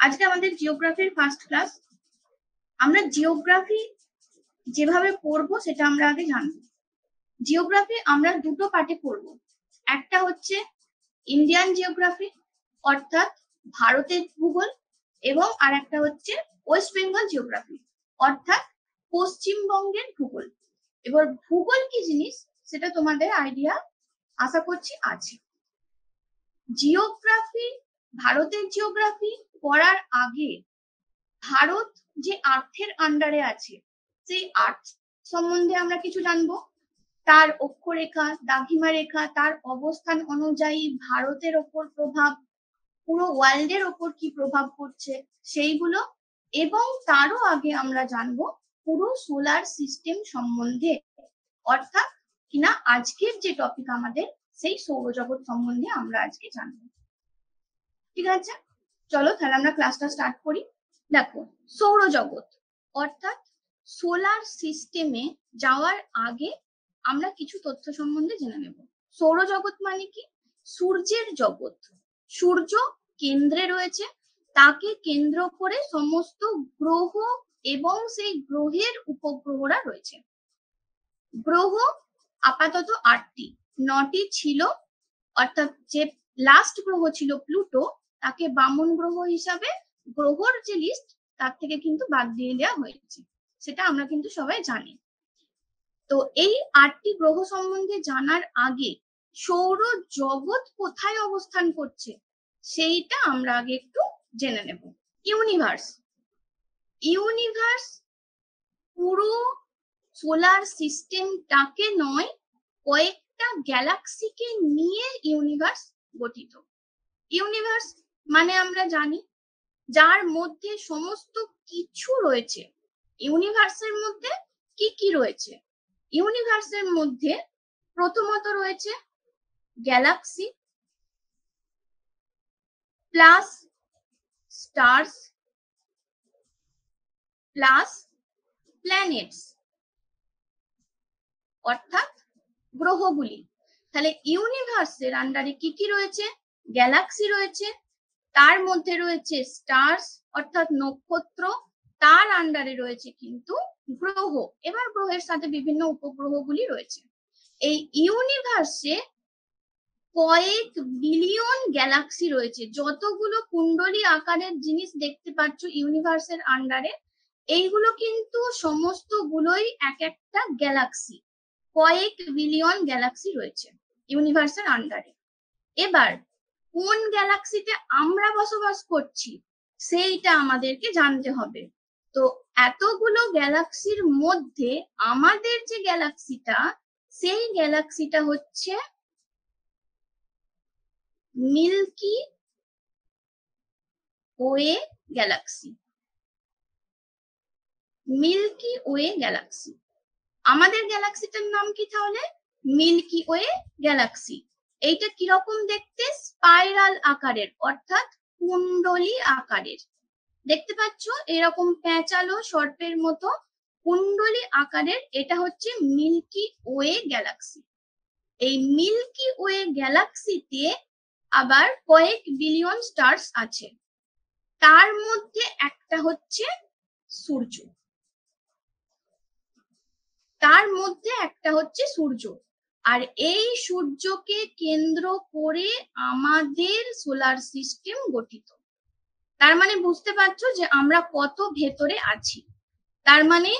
আজকে আমাদের জিওগ্রাফির first class. আমরা জিওগ্রাফি যেভাবে পড়বো সেটা আমরা আগে জানবো। জিওগ্রাফি আমরা দুটো পার্টে পড়বো। একটা হচ্ছে ইন্ডিয়ান জিওগ্রাফি অর্থাৎ ভারতের ভূগোল, এবং আর একটা হচ্ছে ওয়েস্ট বেঙ্গল জিওগ্রাফি অর্থাৎ পশ্চিমবঙ্গের ভূগোল। এবার ভূগোল কি জিনিস সেটা তোমাদের আইডিয়া আশা করছি আছে। জিওগ্রাফি, ভারতের জিওগ্রাফি পড়ার আগে ভারত যে আর্থের আন্ডারে আছে সেই আর্থ সম্বন্ধে আমরা কিছু জানবো। তার অক্ষরেখা, দ্রাঘিমা রেখা, তার অবস্থান অনুযায়ী ভারতের ওপর প্রভাব, পুরো ওয়ার্ল্ডের ওপর কি প্রভাব পড়ছে সেইগুলো, এবং তারও আগে আমরা জানবো পুরো সোলার সিস্টেম সম্বন্ধে, অর্থাৎ কিনা আজকের যে টপিক আমাদের সেই সৌরজগৎ সম্বন্ধে আমরা আজকে জানবো। ঠিক আছে, চলো তাহলে আমরা ক্লাসটা স্টার্ট করি। দেখো, সৌরজগৎ অর্থাৎ সোলার সিস্টেমে যাওয়ার আগে আমরা কিছু তথ্য সম্বন্ধে জেনে নেব। সৌরজগৎ মানে কি? সূর্যের জগৎ। সূর্য কেন্দ্রে রয়েছে, তাকে কেন্দ্র করে সমস্ত গ্রহ এবং সেই গ্রহের উপগ্রহরা রয়েছে। গ্রহ আপাতত 8টি, 9টি ছিল, অর্থাৎ যে লাস্ট গ্রহ ছিল প্লুটো, তাকে বামন গ্রহ হিসাবে গ্রহর যে লিস্ট তার থেকে কিন্তু বাদ দিয়ে দেওয়া হয়েছে, সেটা আমরা কিন্তু সবাই জানি। তো এই 8টি গ্রহ সম্বন্ধে জানার আগে সৌর জগৎ কোথায় অবস্থান করছে সেইটা আমরা আগে একটু জেনে নেব। ইউনিভার্স, ইউনিভার্স পুরো সোলার সিস্টেমটাকে নয়, কয়েকটা গ্যালাক্সিকে নিয়ে ইউনিভার্স গঠিত। ইউনিভার্স মানে আমরা জানি যার মধ্যে সমস্ত কিছু রয়েছে। ইউনিভার্সের মধ্যে কি কি রয়েছে? ইউনিভার্সের মধ্যে প্রথমত রয়েছে Galaxy plus stars plus planets অর্থাৎ গ্রহগুলি। তাহলে ইউনিভার্সের আন্ডারে কি কি রয়েছে? গ্যালাক্সি রয়েছে, তার মধ্যে রয়েছে স্টার্স অর্থাৎ নক্ষত্র, তার আন্ডারে রয়েছে কিন্তু গ্রহ, এবার গ্রহের সাথে বিভিন্ন উপগ্রহগুলি রয়েছে। এই ইউনিভার্সে কয়েক বিলিয়ন গ্যালাক্সি রয়েছে। যতগুলো কুণ্ডলী আকারের জিনিস দেখতে পাচ্ছ ইউনিভার্সের আন্ডারে, এইগুলো কিন্তু সমস্ত গুলোই এক একটা গ্যালাক্সি। কয়েক বিলিয়ন গ্যালাক্সি রয়েছে ইউনিভার্সের আন্ডারে। এবার কোন গ্যালাক্সিতে আমরা বসবাস করছি সেইটা আমাদেরকে জানতে হবে। তো এতগুলো গ্যালাক্সির মধ্যে আমাদের যে গ্যালাক্সিটা, সেই গ্যালাক্সিটা হচ্ছে Milky Way galaxy. Milky Way galaxy, আমাদের গ্যালাক্সিটার নাম কি তাহলে? Milky Way galaxy. এইটা কিরকম দেখতে? স্পাইরাল আকারের অর্থাৎ কুণ্ডলী আকারের। দেখতে পাচ্ছ এরকম প্যাঁচালো সর্পের মতো কুণ্ডলী আকারের, এটা হচ্ছে মিল্কি ওয়ে গ্যালাক্সি। এই মিল্কি ওয়ে গ্যালাক্সিতে আবার কয়েক বিলিয়ন স্টার্স আছে, তার মধ্যে একটা হচ্ছে সূর্য। তার মধ্যে একটা হচ্ছে সূর্য, আর এই সূর্যকে কেন্দ্র করে আমাদের সোলার সিস্টেম গঠিত। তার মানে বুঝতে পারছো যে আমরা কত ভেতরে আছি। তার মানে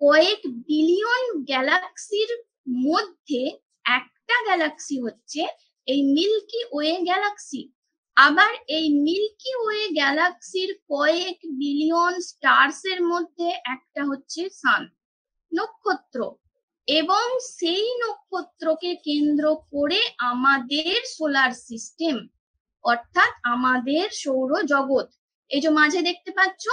কয়েক বিলিয়ন গ্যালাক্সির মধ্যে একটা গ্যালাক্সি হচ্ছে এই মিল্কি ওয়ে গ্যালাক্সি। আবার এই মিল্কি ওয়ে গ্যালাক্সির কয়েক বিলিয়ন স্টার্স এর মধ্যে একটা হচ্ছে সান, নক্ষত্র, এবং সেই নক্ষত্রকে কেন্দ্র করে আমাদের সোলার সিস্টেম অর্থাৎ আমাদের সৌরজগৎ। এই যে মাঝে দেখতে পাচ্ছ,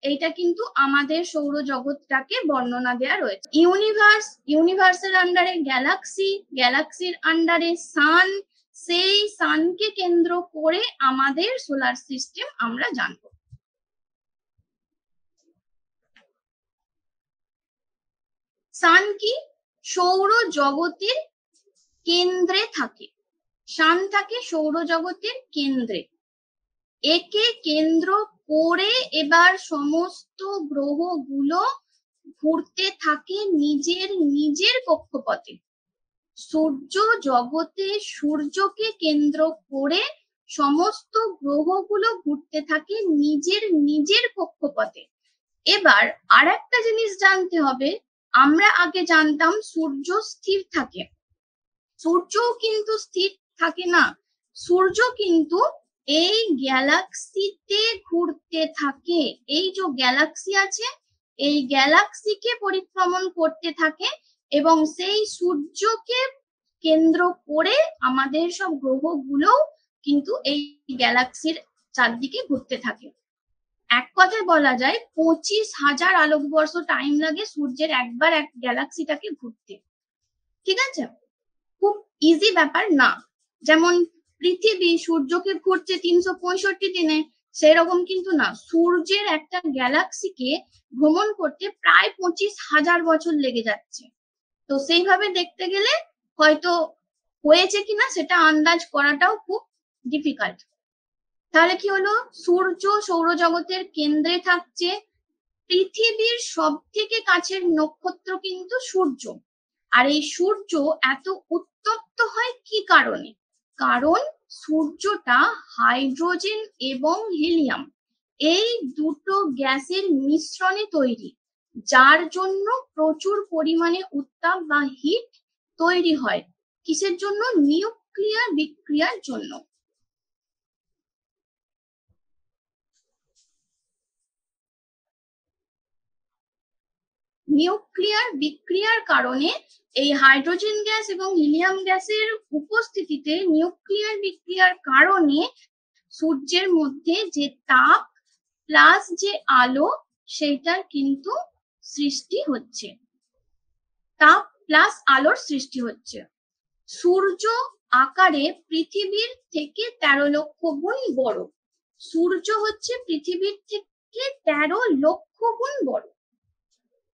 এইটা কিন্তু আমাদের সৌরজগৎটাকে বর্ণনা দেওয়া রয়েছে। ইউনিভার্স, ইউনিভার্সের আন্ডারে গ্যালাক্সি, গ্যালাক্সির আন্ডারে সান, সেই সানকে কেন্দ্র করে আমাদের সোলার সিস্টেম আমরা জানবো। সান কি? সৌরজগতের কেন্দ্রে থাকে। সান থাকে সৌরজগতের কেন্দ্রে। একে কেন্দ্র করে এবার সমস্ত গ্রহগুলো ঘুরতে থাকে নিজের নিজের কক্ষপথে। সূর্য জগতে সূর্যকে কেন্দ্র করে সমস্ত গ্রহগুলো ঘুরতে থাকে নিজের নিজের কক্ষপথে। এবার আর একটা জিনিস জানতে হবে, আমরা আগে জানতাম সূর্য স্থির থাকে, সূর্যও কিন্তু স্থির থাকে না। সূর্য কিন্তু এই গ্যালাক্সিতে ঘুরতে থাকে। এই যে গ্যালাক্সি আছে, এই গ্যালাক্সিকে পরিক্রমণ করতে থাকে এবং সেই সূর্যকে কেন্দ্র করে আমাদের সব গ্রহগুলো কিন্তু এই গ্যালাক্সির চারদিকে ঘুরতে থাকে। এক কথায় বলা যায় 25,000 আলোকবর্ষ টাইম লাগে সূর্যের একবার এক গ্যালাক্সিটাকে ঘুরতে। ঠিক আছে, খুব ইজি ব্যাপার না। যেমন পৃথিবী সূর্যকে ঘুরছে 365 দিনে, সেরকম কিন্তু না। সূর্যের একটা গ্যালাক্সিকে ভ্রমণ করতে প্রায় 25,000 বছর লেগে যাচ্ছে। তো সেইভাবে দেখতে গেলে হয়তো হয়েছে কিনা সেটা আন্দাজ করাটাও খুব ডিফিকাল্ট। তাহলে কি হলো, সূর্য সৌরজগতের কেন্দ্রে থাকছে। পৃথিবীর সব থেকে কাছের নক্ষত্র কিন্তু সূর্য। আর এই সূর্য এত উত্তপ্ত হয় কি কারণে? কারণ সূর্যটা হাইড্রোজেন এবং হিলিয়াম এই দুটো গ্যাসের মিশ্রণে তৈরি, যার জন্য প্রচুর পরিমাণে উত্তাপ বা হিট তৈরি হয়। কিসের জন্য? নিউক্লিয়ার বিক্রিয়ার জন্য। নিউক্লিয়ার বিক্রিয়ার কারণে এই হাইড্রোজেন গ্যাস এবং হিলিয়াম গ্যাসের উপস্থিতিতে নিউক্লিয়ার বিক্রিয়ার কারণে সূর্যের মধ্যে যে তাপ প্লাস যে আলো সেইটার কিন্তু সৃষ্টি হচ্ছে। তাপ প্লাস আলোর সৃষ্টি হচ্ছে। সূর্য আকারে পৃথিবীর থেকে 13 লক্ষ গুণ বড়। সূর্য হচ্ছে পৃথিবীর থেকে 13 লক্ষ গুণ বড়।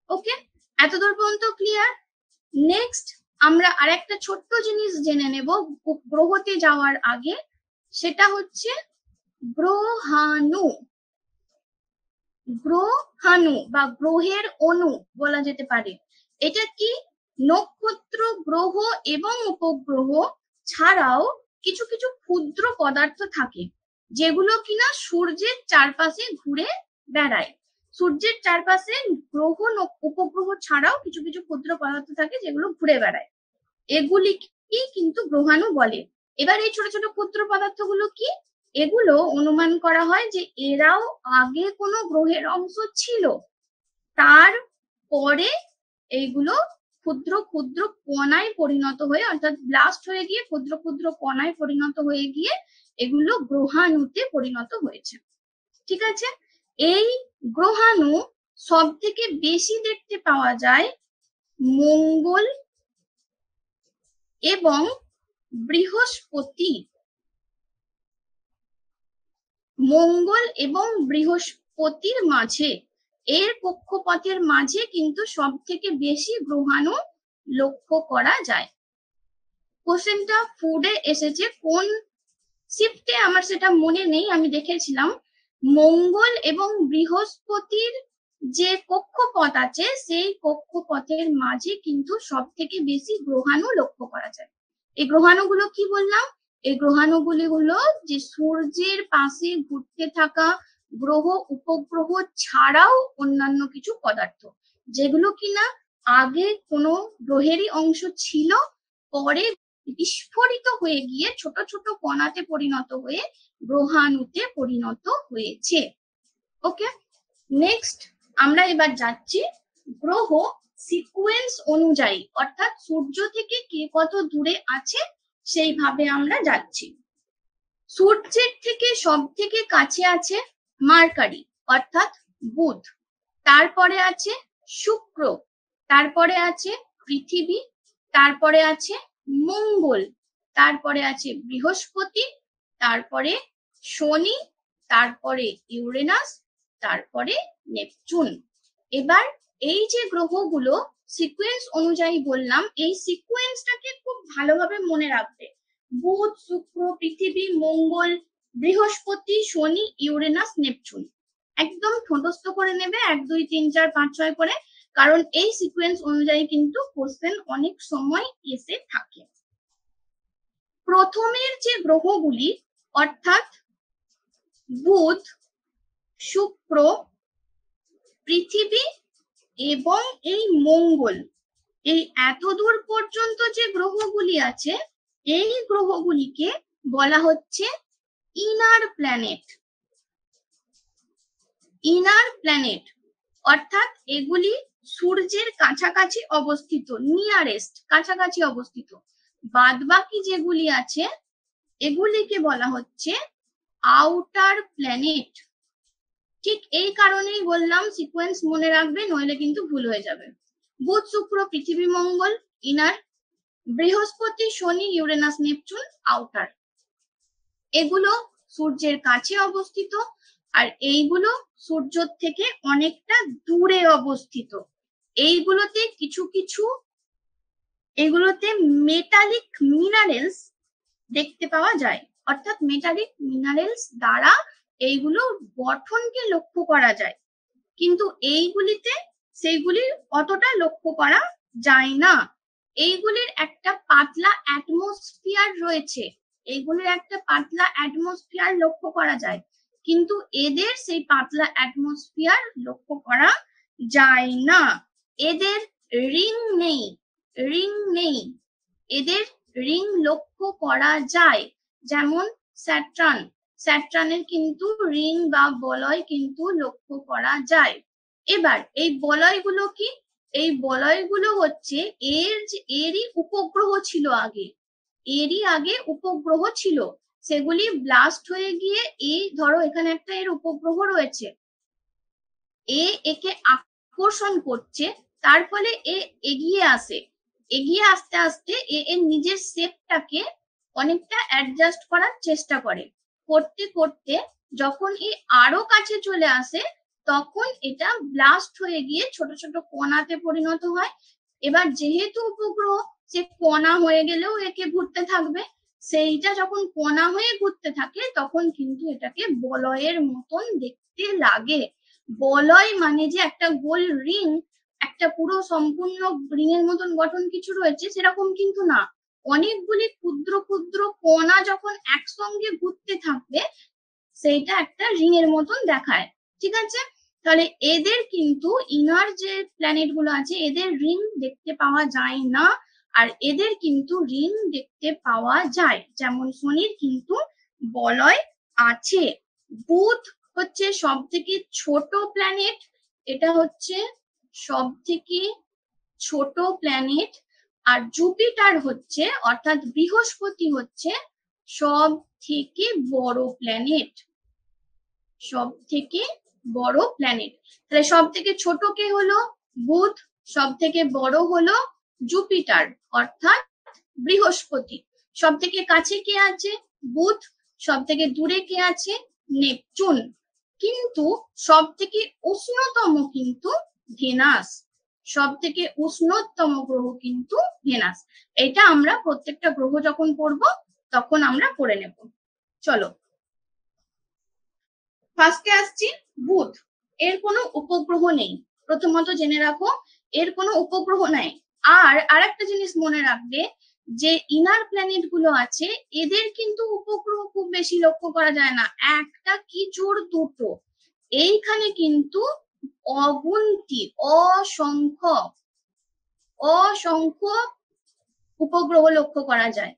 ওকে, এতদূর পর্যন্ত ক্লিয়ার? নেক্সট আমরা আরেকটা ছোট্ট জিনিস জেনে নেব গ্রহতে যাওয়ার আগে, সেটা হচ্ছে গ্রহাণু। গ্রহাণু বা গ্রহের অণু বলা যেতে পারে। এটা কি? নক্ষত্র, গ্রহ এবং উপগ্রহ ছাড়াও কিছু কিছু ক্ষুদ্র পদার্থ থাকে যেগুলো কিনা সূর্যের চারপাশে ঘুরে বেড়ায়। সূর্যের চারপাশে গ্রহ উপগ্রহ ছাড়াও কিছু কিছু ক্ষুদ্র পদার্থ থাকে যেগুলো ঘুরে বেড়ায়, এগুলিকেই কিন্তু গ্রহাণু বলে। এবার এই ছোট ছোট ক্ষুদ্র পদার্থগুলো কি? এগুলো অনুমান করা হয় যে এরাও আগে কোনো গ্রহের অংশ ছিল, তার পরে এইগুলো ক্ষুদ্র ক্ষুদ্র কণায় পরিণত হয়ে, অর্থাৎ ব্লাস্ট হয়ে গিয়ে ক্ষুদ্র ক্ষুদ্র কণায় পরিণত হয়ে গিয়ে এগুলো গ্রহাণুতে পরিণত হয়েছে। ঠিক আছে, এই গ্রহাণু সব থেকে বেশি দেখতে পাওয়া যায় মঙ্গল এবং বৃহস্পতি। মঙ্গল এবং বৃহস্পতির মাঝে, এর কক্ষপথের মাঝে কিন্তু সব থেকে বেশি গ্রহাণু লক্ষ্য করা যায়। কোশ্চেনটা ফুডে এসেছে, কোন শিফটে আমার সেটা মনে নেই, আমি দেখেছিলাম। মঙ্গল এবং বৃহস্পতির যে কক্ষপথ আছে সেই কক্ষপথের মাঝে কিন্তু সব থেকে বেশি গ্রহাণু লক্ষ্য করা যায়। এই গ্রহাণুগুলো কি বললাম? এই গ্রহাণুগুলি হলো যে সূর্যের পাশে ঘুরতে থাকা গ্রহ উপগ্রহ ছাড়াও অন্যান্য কিছু পদার্থ, যেগুলো কিনা আগে কোনো গ্রহেরই অংশ ছিল, পরে বিস্ফোরিত হয়ে গিয়ে ছোট ছোট কণাতে পরিণত হয়ে গ্রহাণুতে পরিণত হয়েছে। ওকে, নেক্সট আমরা এবার যাচ্ছি গ্রহ সিকোয়েন্স অনুযায়ী, অর্থাৎ সূর্য থেকে কে কত দূরে আছে সেইভাবে আমরা যাচ্ছি। সূর্যের থেকে সব থেকে কাছে আছে মার্কারি অর্থাৎ বুধ, তারপরে আছে শুক্র, তারপরে আছে পৃথিবী, তারপরে আছে মঙ্গল, তারপরে আছে বৃহস্পতি, তারপরে শনি, তারপরে ইউরেনাস, তারপরে নেপচুন। এবার এই যে গ্রহগুলো সিকোয়েন্স অনুযায়ী বললাম, এই সিকোয়েন্সটাকে খুব ভালোভাবে মনে রাখবে। বুধ, শুক্র, পৃথিবী, মঙ্গল, বৃহস্পতি, শনি, ইউরেনাস, নেপচুন। একদম ঠোঁটস্থ করে নেবে 1 2 3 4 5 6 করে, কারণ এই সিকোয়েন্স অনুযায়ী কিন্তু কোশ্চেন অনেক সময় এসে থাকে। প্রথমের যে গ্রহগুলি অর্থাৎ বুধ, শুক্র, পৃথিবী এবং এই মঙ্গল, এই এতদূর পর্যন্ত যে গ্রহগুলি আছে এই গ্রহগুলিকে বলা হচ্ছে ইনার প্ল্যানেট। ইনার প্ল্যানেট অর্থাৎ এগুলি সূর্যের কাছাকাছি অবস্থিত, নিয়ারেস্ট, কাছাকাছি অবস্থিত। বাদবাকি যেগুলি আছে এগুলিকে বলা হচ্ছে আউটার প্ল্যানেট। ঠিক এই কারণেই বললাম সিকোয়েন্স মনে রাখবে, নইলে কিন্তু ভুল হয়ে যাবে। বুধ, শুক্র, পৃথিবী, মঙ্গল ইনার, বৃহস্পতি, শনি, ইউরেনাস, নেপচুন আউটার। এগুলো সূর্যের কাছে অবস্থিত আর এইগুলো সূর্য থেকে অনেকটা দূরে অবস্থিত। এইগুলোতে কিছু কিছু এগুলোতে মেটালিক মিনারেলস দেখতে পাওয়া যায়, অর্থাৎ মেটালিক মিনারেলস দ্বারা এইগুলো গঠনকে লক্ষ্য করা যায়, কিন্তু এইগুলিতে সেইগুলি অতটা লক্ষ্য করা যায় না। এইগুলির একটা পাতলা অ্যাটমসফিয়ার রয়েছে, এইগুলির একটা পাতলা অ্যাটমসফিয়ার লক্ষ্য করা যায়, কিন্তু এদের সেই পাতলা অ্যাটমসফিয়ার লক্ষ্য করা যায় না। এদের রিং নেই, রিং নেই। এদের রিং লক্ষ্য করা যায়, যেমন স্যাটার্ন, স্যাটার্নের কিন্তু রিং বা বলয় কিন্তু লক্ষ্য করা যায়। এবার এই বলয়গুলো কি? এই বলয়গুলো হচ্ছে এরই উপগ্রহ ছিল আগে, এরই আগে উপগ্রহ ছিল, সেগুলি ব্লাস্ট হয়ে গিয়ে এই ধরো এখানে একটা এর উপগ্রহ রয়েছে, একে আকর্ষণ করছে, তার ফলে এ এগিয়ে আসে, এগিয়ে আস্তে আস্তে এর নিজের শেপটাকে অনেকটা অ্যাডজাস্ট করার চেষ্টা করে, করতে করতে যখন আরো কাছে চলে আসে তখন এটা ব্লাস্ট হয়ে গিয়ে ছোট ছোট কণাতে পরিণত হয়। এবার যেহেতু উপগ্রহ, সে কণা হয়ে গেলেও একে ঘুরতে থাকবে, সেইটা যখন কণা হয়ে ঘুরতে থাকে তখন কিন্তু এটাকে বলয়ের মতন দেখতে লাগে। বলয় মানে যে একটা গোল রিং, একটা পুরো সম্পূর্ণ রিং এর মতন গঠন কিছু রয়েছে সেরকম কিন্তু না, অনেকগুলি ক্ষুদ্র ক্ষুদ্র কণা যখন একসঙ্গে ঘুরতে থাকবে সেইটা একটা রিং এর মতন দেখায়। ঠিক আছে, তাহলে এদের কিন্তু ইনার যে প্ল্যানেট গুলো আছে এদের রিং দেখতে পাওয়া যায় না, আর এদের কিন্তু রিং দেখতে পাওয়া যায়, যেমন শনির কিন্তু বলয় আছে। বুধ হচ্ছে সব থেকে ছোট প্ল্যানেট, এটা হচ্ছে সব থেকে ছোট প্ল্যানেট, আর জুপিটার হচ্ছে অর্থাৎ বৃহস্পতি হচ্ছে সব থেকে বড় প্ল্যানেট, সব থেকে বড় প্ল্যানেট। তাহলে সব থেকে ছোট কে হলো বুধ, সব থেকে বড় হলো জুপিটার অর্থাৎ বৃহস্পতি। সব থেকে কাছে কে আছে? বুধ। সব থেকে দূরে কে আছে? নেপচুন। কিন্তু সব থেকে উষ্ণতম কিন্তু ভেনাস, সব থেকে উষ্ণতম গ্রহ কিন্তু ভেনাস। এটা আমরা প্রত্যেকটা গ্রহ যখন পড়বো তখন আমরা পড়ে নেব। চলো ফার্স্টে আসছি বুধ, এর কোনো উপগ্রহ নেই, প্রথমত জেনে রাখো এর কোনো উপগ্রহ নাই। আর আরেকটা জিনিস মনে রাখবে যে ইনার প্ল্যানেট গুলো আছে এদের কিন্তু উপগ্রহ খুব বেশি লক্ষ্য করা যায় না, একটা কি জোর দুটো, এইখানে কিন্তু অগুন্তি অসংখ্য অসংখ্য উপগ্রহ লক্ষ্য করা যায়।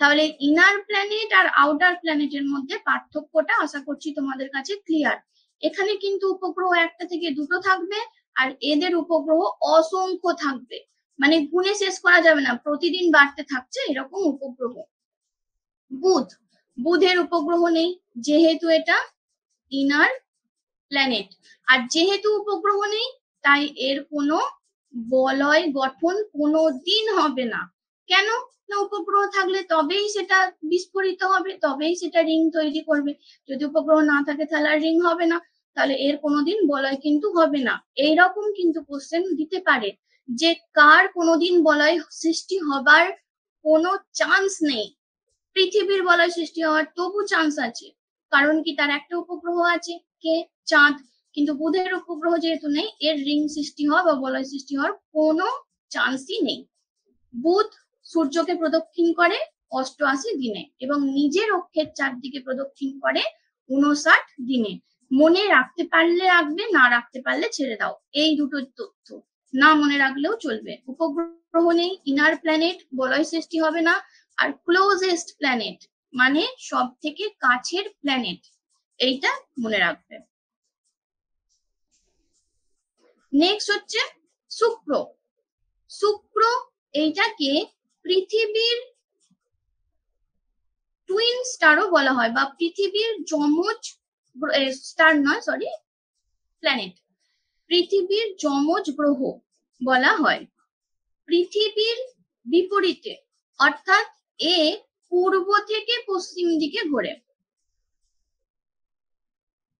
তাহলে ইনার প্ল্যানেট আর আউটার প্ল্যানেটের মধ্যে পার্থক্যটা আশা করছি তোমাদের কাছে ক্লিয়ার। এখানে কিন্তু উপগ্রহ একটা থেকে দুটো থাকবে আর এদের উপগ্রহ অসংখ্য থাকবে, মানে গুণে শেষ করা যাবে না, প্রতিদিন বাড়তে থাকছে এরকম উপগ্রহ। বুধ, বুধের উপগ্রহ নেই যেহেতু এটা ইনার প্ল্যানেট, আর যেহেতু উপগ্রহ নেই তাই এর কোনো বলয় গঠন কোনোদিন হবে না। কেন না? উপগ্রহ থাকলে তবেই সেটা বিস্ফোরিত হবে, তবেই সেটা রিং তৈরি করবে, যদি উপগ্রহ না থাকে তাহলে আর রিং হবে না, তাহলে এর কোনোদিন বলয় কিন্তু হবে না। এইরকম কিন্তু কোশ্চেন দিতে পারে যে কার কোনোদিন বলয় সৃষ্টি হবার কোনো চান্স নেই, পৃথিবীর বলয় সৃষ্টি হওয়ার তবু চান্স আছে, কারণ কি, তার একটা উপগ্রহ আছে, কে, চাঁদ। কিন্তু বুধের উপগ্রহ যেহেতু নেই, এর রিং সৃষ্টি হওয়া বা বলয় সৃষ্টি হওয়ার কোনো চান্সই নেই। বুধ সূর্যকে প্রদক্ষিণ করে 88 দিনে এবং নিজের অক্ষের চারদিকে প্রদক্ষিণ করে 59 দিনে। মনে রাখতে পারলে রাখবে, না রাখতে পারলে ছেড়ে দাও। এই দুটো তথ্য না মনে রাখলেও চলবে। উপগ্রহ নেই, ইনার প্ল্যানেট, বলয় সৃষ্টি হবে না। আর ক্লোজেস্ট প্ল্যানেট মানে সব থেকে কাছের প্ল্যানেট, এইটা মনে রাখবে। নেক্সট হচ্ছে শুক্র। শুক্র এইটাকে পৃথিবীর টুইন স্টারও বলা হয়, বা পৃথিবীর যমজ স্টার নয়, সরি, প্ল্যানেট, পৃথিবীর যমজ গ্রহ বলা হয়। পৃথিবীর বিপরীতে, অর্থাৎ এ পূর্ব থেকে পশ্চিম দিকে ঘোরে,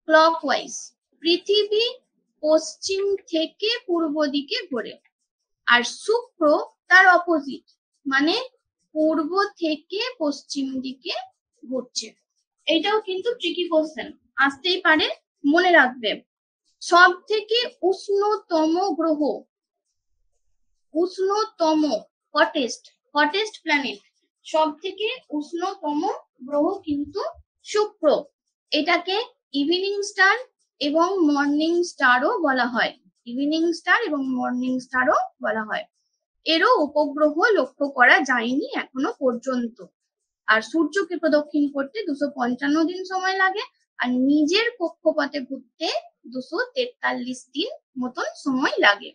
ক্লকওয়াইজ। পৃথিবী পশ্চিম থেকে পূর্ব দিকে ঘোরে। আর শুক্র তার অপোজিট, মানে পূর্ব থেকে পশ্চিম দিকে ঘুরছে। এটাও কিন্তু ট্রিকি কোশ্চেন, আসতেই পারে, মনে রাখবে। সব থেকে উষ্ণতম গ্রহ, উষ্ণতম, হটেস্ট প্ল্যানেট, সব থেকে উষ্ণতম গ্রহ কিন্তু শুক্র। এটাকে ইভিনিং স্টার এবং মর্নিং স্টারও বলা হয়, ইভিনিং স্টার এবং মর্নিং স্টারও বলা হয়। এরও উপগ্রহ লক্ষ্য করা যায়নি এখনো পর্যন্ত। আর সূর্যকে প্রদক্ষিণ করতে 255 দিন সময় লাগে, আর নিজের কক্ষপথে ঘুরতে 243 দিন মতন সময় লাগে।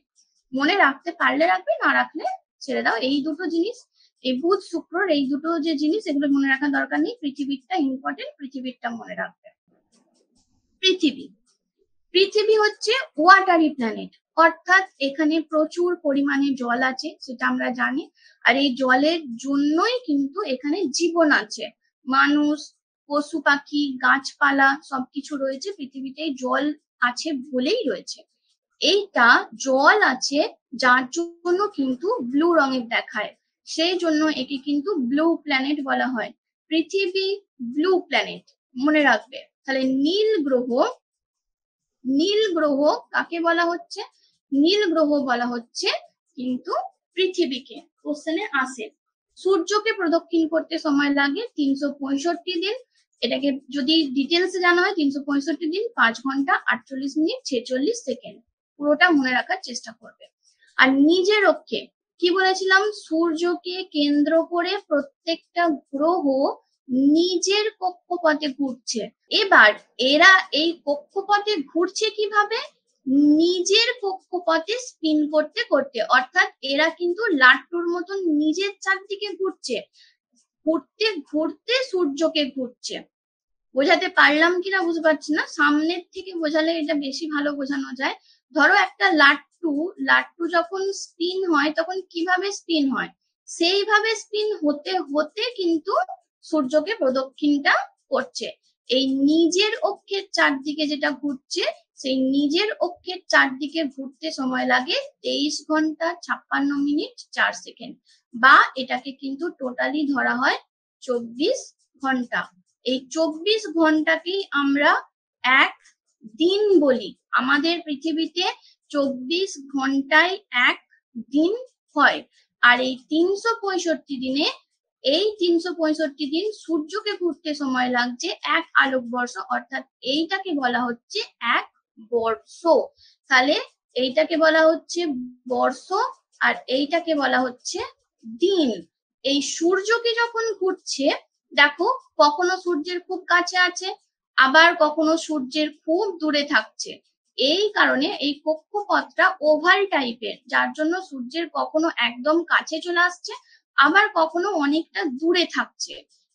মনে রাখতে পারলে রাখবে, না রাখলে ছেড়ে দাও। এই দুটো জিনিস, এই বুধ শুক্রর এই দুটো যে জিনিস, এগুলো মনে রাখার দরকার নেই। পৃথিবীরটা ইম্পর্টেন্ট, পৃথিবীরটা মনে রাখবে। পৃথিবী হচ্ছে ওয়াটারি প্ল্যানেট, অর্থাৎ এখানে প্রচুর পরিমাণে জল আছে, সেটা আমরা জানি। আর এই জলের জন্যই কিন্তু এখানে জীবন আছে, মানুষ, পশু পাখি, গাছপালা সবকিছু রয়েছে পৃথিবীতে, জল আছে বলেই রয়েছে। এইটা জল আছে যার জন্য কিন্তু ব্লু রঙের দেখায়, সেই জন্য একে কিন্তু ব্লু প্ল্যানেট বলা হয়। পৃথিবী ব্লু প্ল্যানেট মনে রাখবে। তাহলে নীল গ্রহ, নীল গ্রহ কাকে বলা হচ্ছে? নীল গ্রহ বলা হচ্ছে কিন্তু পৃথিবীকে, কোশ্চেনে আসে। সূর্যকে প্রদক্ষিণ করতে সময় লাগে 365 দিন। এটাকে যদি ডিটেলসে জানা হয়, 365 দিন 5 ঘন্টা 48 মিনিট 46 সেকেন্ড। পুরোটা মনে রাখার চেষ্টা করবে। আর নিজের অক্ষে কি বলেছিলাম, সূর্যকে কেন্দ্র করে প্রত্যেকটা গ্রহ নিজের কক্ষপথে ঘুরছে। এবার এরা এই কক্ষপথে ঘুরছে কিভাবে? নিজের কক্ষপথে স্পিন করতে করতে, অর্থাৎ এরা কিন্তু লাট্টুর মতন নিজের চারদিকে ঘুরছে, ঘুরতে ঘুরতে সূর্যকে ঘুরছে। বোঝাতে পারলাম কিনা বুঝতে পারছি না, সামনের থেকে বোঝালে এটা বেশি ভালো বোঝানো যায়। ধরো একটা লাট্টু যখন স্পিন হয় তখন কিভাবে স্পিন হয়, সেইভাবে স্পিন হতে হতে কিন্তু সূর্যকে প্রদক্ষিণটা করছে। এই নিজের অক্ষের চারদিকে যেটা ঘুরছে, সেই নিজের অক্ষের চারদিকে ঘুরতে সময় লাগে 23 ঘন্টা 56 মিনিট 4 সেকেন্ড, বা এটাকে কিন্তু টোটালি ধরা হয় 24 ঘন্টা। এই 24 ঘন্টাকেই আমরা এক দিন বলি। আমাদের পৃথিবীতে 24 ঘন্টায় এক দিন হয়। আর এই 365 দিনে, এই 365 দিন সূর্যকে ঘুরতে সময় লাগছে এক আলোকবর্ষ, অর্থাৎ এইটাকে বলা হচ্ছে এক বর্ষ। তাহলে এইটাকে বলা হচ্ছে বর্ষ, আর এইটাকে বলা হচ্ছে দিন। এই সূর্যকে যখন ঘুরছে, দেখো কখনো সূর্যের খুব কাছে আছে, আবার কখনো সূর্যের খুব দূরে থাকছে। এই কারণে এই কক্ষপথটা ওভাল টাইপের, যার জন্য সূর্যের কখনো একদম কাছে চলে আসছে, আবার কখনো অনেকটা দূরে থাকছে।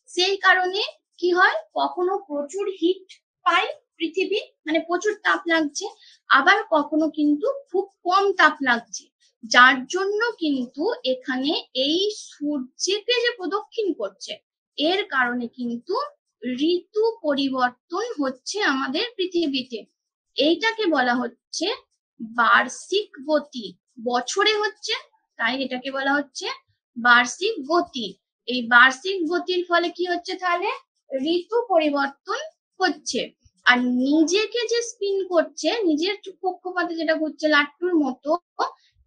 সেই কারণে কি হয়, কখনো প্রচুর হিট পায় পৃথিবী, মানে প্রচুর তাপ লাগছে, আবার কখনো কিন্তু খুব কম তাপ লাগছে। যার জন্য কিন্তু এখানে এই সূর্যকে যে প্রদক্ষিণ করছে, এর কারণে কিন্তু ঋতু পরিবর্তন হচ্ছে আমাদের পৃথিবীতে। এইটাকে বলা হচ্ছে বার্ষিক গতি, বছরে হচ্ছে, তাই এটাকে বলা হচ্ছে বার্ষিক গতি। এই বার্ষিক গতির ফলে কি হচ্ছে, তাহলে ঋতু পরিবর্তন হচ্ছে, আর নিজেকে যে স্পিন করছে, নিজের কক্ষপথে যেটা ঘুরছে লাট্টুর মতো,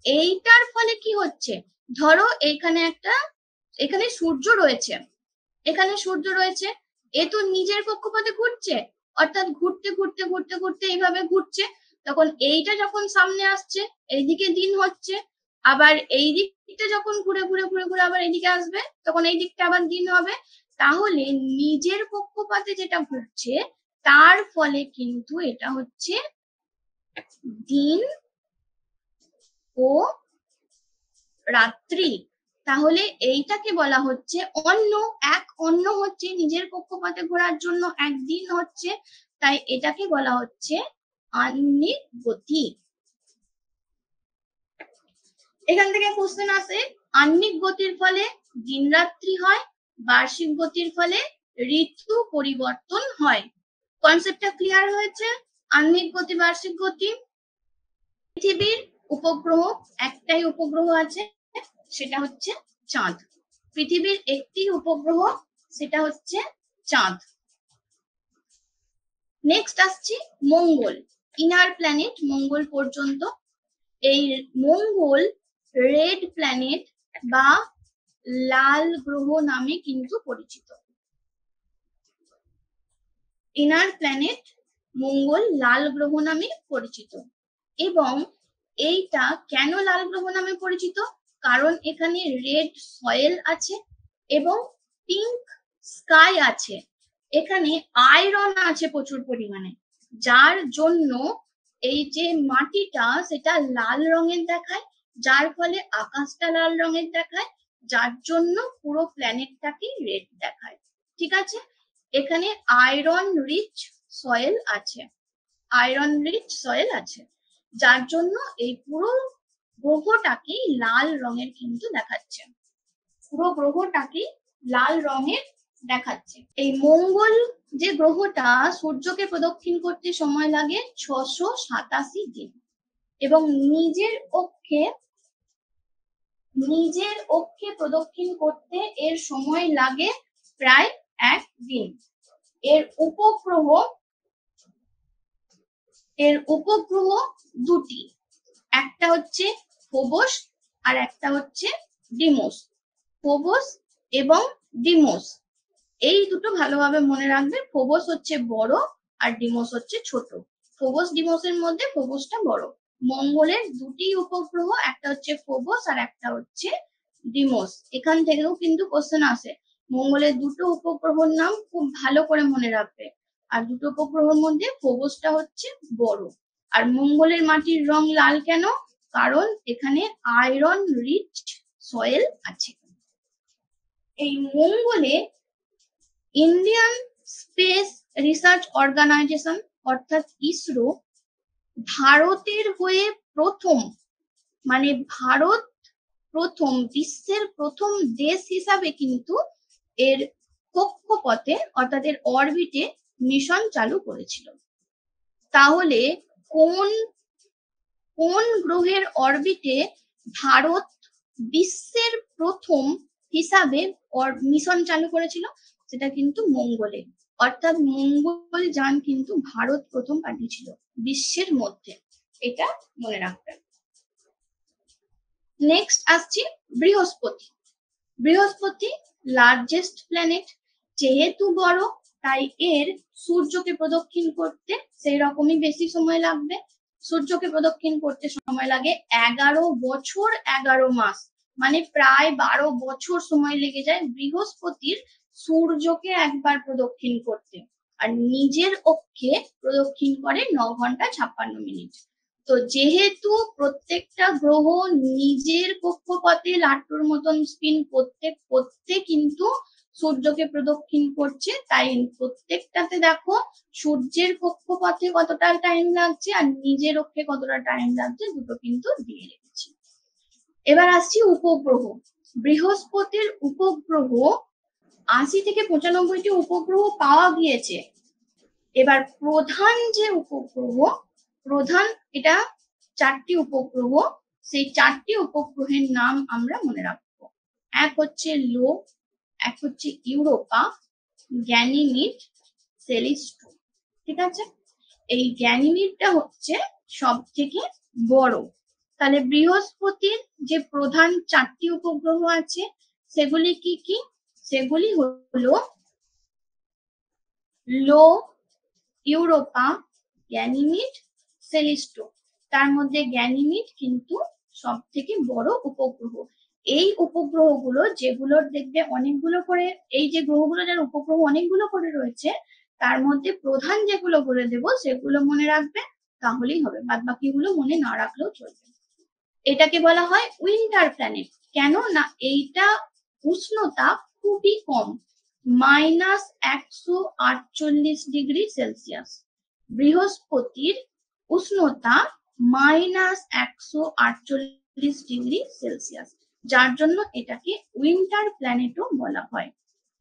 এইটার ফলে কি হচ্ছে, ধরো এখানে সূর্য রয়েছে, এখানে সূর্য রয়েছে, এ তো নিজের কক্ষপথে ঘুরছে, অর্থাৎ ঘুরতে ঘুরতে ঘুরতে ঘুরতে এইভাবে ঘুরছে, তখন এইটা যখন সামনে আসছে এইদিকে দিন হচ্ছে, আবার এই দিকটা যখন ঘুরে ঘুরে ঘুরে ঘুরে আবার এইদিকে আসবে তখন এই দিকটা আবার দিন হবে। তাহলে নিজের কক্ষপথে যেটা ঘুরছে তার ফলে কিন্তু এটা হচ্ছে দিন ও রাত্রি। তাহলে এইটাকে বলা হচ্ছে অন্য হচ্ছে, নিজের কক্ষপথে ঘোরার জন্য একদিন হচ্ছে, তাই এটাকে বলা হচ্ছে আহ্নিক গতি। এখান থেকে কোশ্চেন আসে, আহ্নিক গতির ফলে দিন রাত্রি হয়, বার্ষিক গতির ফলে ঋতু পরিবর্তন হয়। কনসেপ্টটা ক্লিয়ার হয়েছে? আহ্নিক গতি, বার্ষিক গতি। পৃথিবীর উপগ্রহ, একটাই উপগ্রহ আছে, সেটা হচ্ছে চাঁদ। পৃথিবীর একটি উপগ্রহ, সেটা হচ্ছে চাঁদ। নেক্সট আসছি মঙ্গল, ইনার প্ল্যানেট মঙ্গল পর্যন্ত। এই মঙ্গল রেড প্ল্যানেট বা লাল গ্রহ নামে কিন্তু পরিচিত। ইনার প্ল্যানেট মঙ্গল লাল গ্রহ নামে পরিচিত। এবং এইটা কেন লাল গ্রহ নামে পরিচিত, কারণ এখানে রেড সয়েল আছে এবং পিঙ্ক স্কাই আছে, এখানে আয়রন আছে প্রচুর পরিমাণে, যার জন্য এই যে মাটিটা সেটা লাল রঙের দেখায়, যার ফলে আকাশটা লাল রঙের দেখায়, যার জন্য পুরো প্ল্যানেটটাকে রেড দেখায়। ঠিক আছে, এখানে আয়রন রিচ সয়েল আছে, আয়রন রিচ সয়েল আছে, যার জন্য এই পুরো গ্রহটাকে লাল রঙের কিন্তু দেখাচ্ছে, পুরো গ্রহটাকে লাল রঙের দেখাচ্ছে। এই মঙ্গল যে গ্রহটা, সূর্যকে প্রদক্ষিণ করতে সময় লাগে 687 দিন এবং নিজের অক্ষে প্রদক্ষিণ করতে এর সময় লাগে প্রায় 1 দিন। এর উপগ্রহ দুটি, একটা হচ্ছে ফোবস আর একটা হচ্ছে ডিমোস। ফোবস এবং ডিমোস এই দুটো ভালোভাবে মনে রাখবে, ফোবস হচ্ছে বড় আর ডিমোস হচ্ছে ছোট। ফোবস ডিমোসের মধ্যে ফোবসটা বড়। মঙ্গলের দুটি উপগ্রহ, একটা হচ্ছে ফোবস আর একটা হচ্ছে ডিমোস। এখান থেকেও কিন্তু কোশ্চেন আসে, মঙ্গলের দুটো উপগ্রহর নাম খুব ভালো করে মনে রাখবে, আর দুটো উপগ্রহের মধ্যে ফোবসটা হচ্ছে বড়। আর মঙ্গলের মাটির রং লাল কেন, কারণ এখানে আয়রন রিচ সয়েল আছে। এই মঙ্গলে ইন্ডিয়ান স্পেস রিসার্চ অর্গানাইজেশন অর্থাৎ ইসরো ভারতের হয়ে প্রথম, মানে ভারত প্রথম, বিশ্বের প্রথম দেশ হিসাবে কিন্তু এর কক্ষপথে অর্থাৎ এর অরবিটে মিশন চালু করেছিল। তাহলে কোন কোন গ্রহের অরবিটে ভারত বিশ্বের প্রথম হিসাবে মিশন চালু করেছিল, সেটা কিন্তু মঙ্গলে, অর্থাৎ মঙ্গল যান কিন্তু ভারত প্রথম পাঠিয়েছিল বিশ্বের মধ্যে, এটা মনে রাখবেন। নেক্সট আসছি বৃহস্পতি। বৃহস্পতি লার্জেস্ট প্ল্যানেট, যেহেতু বড় তাই এর সূর্যকে প্রদক্ষিণ করতে সেই রকমই বেশি সময় লাগবে। সূর্যকে প্রদক্ষিণ করতে সময় লাগে 11 বছর 11 মাস, মানে প্রায় 12 বছর সময় লেগে যায় বৃহস্পতির সূর্যকে একবার প্রদক্ষিণ করতে, আর নিজের অক্ষে প্রদক্ষিণ করে 9 ঘন্টা 56 মিনিট। তো যেহেতু প্রত্যেকটা গ্রহ নিজের কক্ষপথে লাট্টুর মতন স্পিন করতে করতে কিন্তু সূর্যকে প্রদক্ষিণ করছে, তাই প্রত্যেকটাতে দেখো সূর্যের কক্ষপথে কতটা টাইম লাগছে আর নিজের অক্ষে কতটা টাইম লাগছে, দুটো কিন্তু দিয়ে রেখেছি। এবার আসছি উপগ্রহ। বৃহস্পতির উপগ্রহ 80 থেকে 95টি উপগ্রহ পাওয়া গিয়েছে। এবার প্রধান যে উপগ্রহ, প্রধান এটা 4টি উপগ্রহ, সেই 4টি উপগ্রহের নাম আমরা মনে রাখবো। এক হচ্ছে লো, এক হচ্ছে ইউরোপা, গ্যানিমিড, সেলিস্টো। ঠিক আছে, এই গ্যানিমিডটা হচ্ছে সব থেকে বড়। তাহলে বৃহস্পতির যে প্রধান 4টি উপগ্রহ আছে সেগুলি কি কি? সেগুলি হলো লো, ইউরোপা, গ্যানিমিড, সেলিস্টো। তার মধ্যে গ্যানিমিড কিন্তু সব থেকে বড় উপগ্রহ। এই উপগ্রহগুলো যেগুলোর দেখবে অনেকগুলো করে, এই যে গ্রহগুলো যার উপগ্রহ অনেকগুলো করে রয়েছে, তার মধ্যে প্রধান যেগুলো বলে দেব সেগুলো মনে রাখবে, তাহলেই হবে, বাদ বাকিগুলো মনে না রাখলেও চলবে। এটাকে বলা হয় উইন্টার প্ল্যানেট। কেন না এইটা উষ্ণতা খুবই কম, -148°C। বৃহস্পতির উষ্ণতা -148°C, যার জন্য এটাকে উইন্টার প্ল্যানেটও বলা হয়।